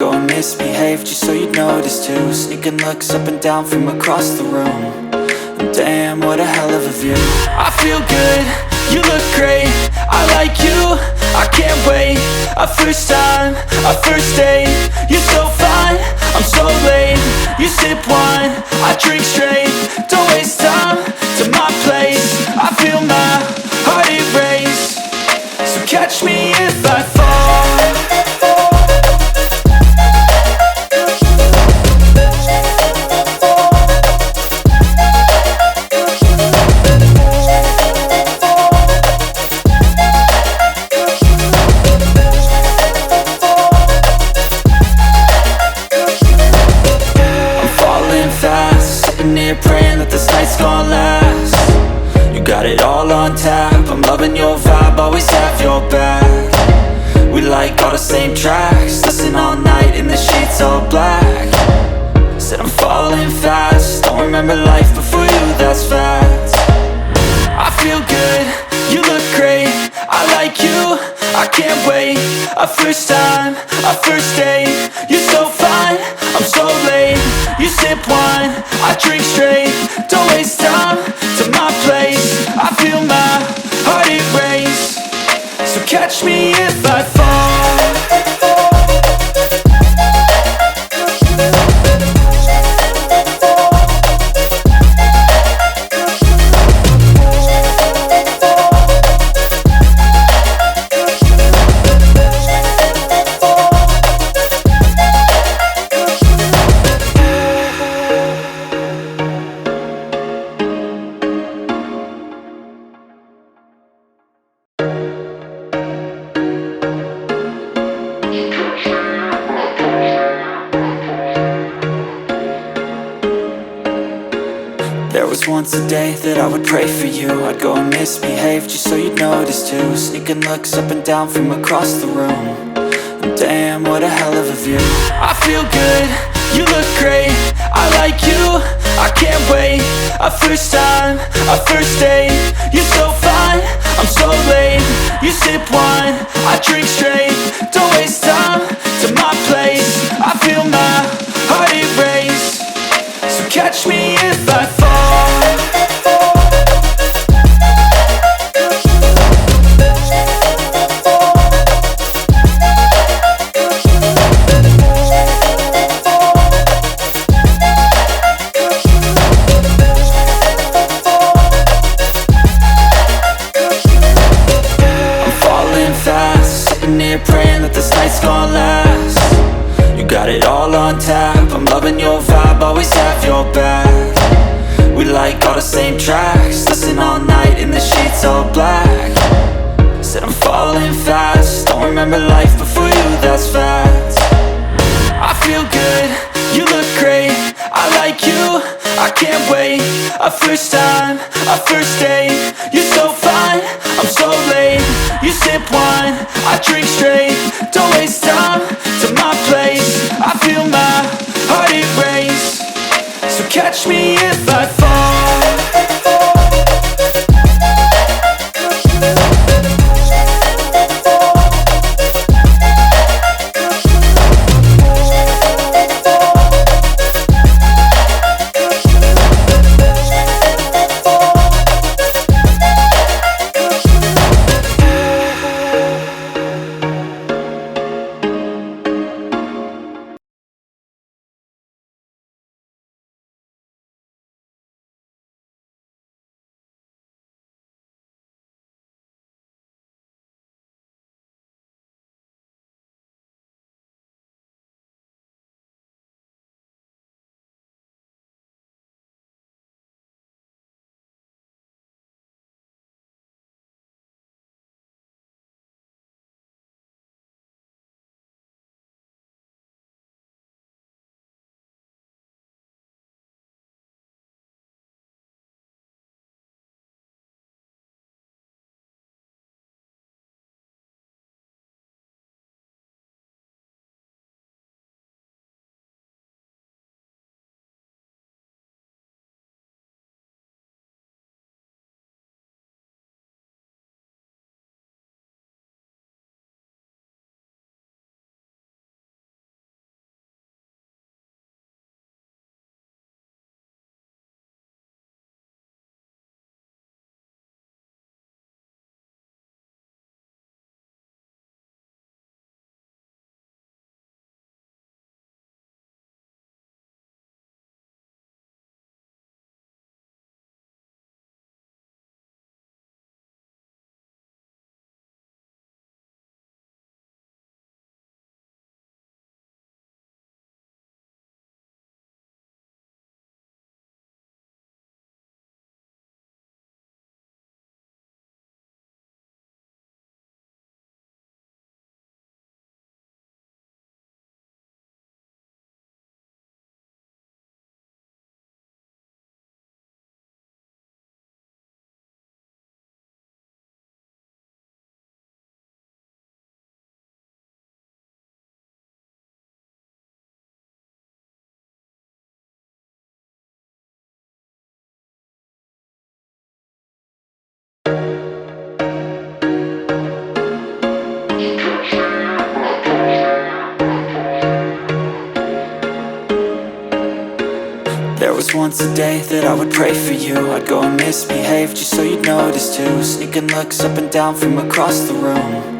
Go and misbehave just so you'd notice too. Sneaking looks up and down from across the room. And damn, what a hell of a view. I feel good, you look great, I like you, I can't wait. A first time, a first date. You're so fine, I'm so late. You sip wine, I drink straight. Don't waste time to my place. I feel my heart erase. So catch me if I fall. Praying that this night's gonna last. You got it all on tap, I'm loving your vibe, always have your back. We like all the same tracks, listen all night in the sheets all black. Said I'm falling fast, don't remember life before you, that's fact. I feel good, you look great, I like you, I can't wait. A first time, a first date. You're so fine, I'm so late. You sip wine, I drink straight. Don't waste time to my place. I feel my heart erase. So catch me if I fall. There was once a day that I would pray for you. I'd go and misbehave just so you'd notice too. Sneaking looks up and down from across the room. And damn, what a hell of a view. I feel good, you look great, I like you, I can't wait. A first time, a first date. You're so fine, I'm so late. You sip wine, I drink straight. Don't waste time to my place. I feel my heart erase. So catch me if I fall. Praying that this night's gonna last. You got it all on tap, I'm loving your vibe, always have your back. We like all the same tracks, listen all night in the sheets all black. Said I'm falling fast, don't remember life before you, that's fact. I feel good, you look great, I like you, I can't wait. A first time, a first date. You're so fine, I'm so late. You sip wine, I drink straight. Don't waste time to my place. I feel my heart erase. So catch me if I fall. once a day that I would pray for you. I'd go and misbehave just so you'd notice too, sneaking looks up and down from across the room.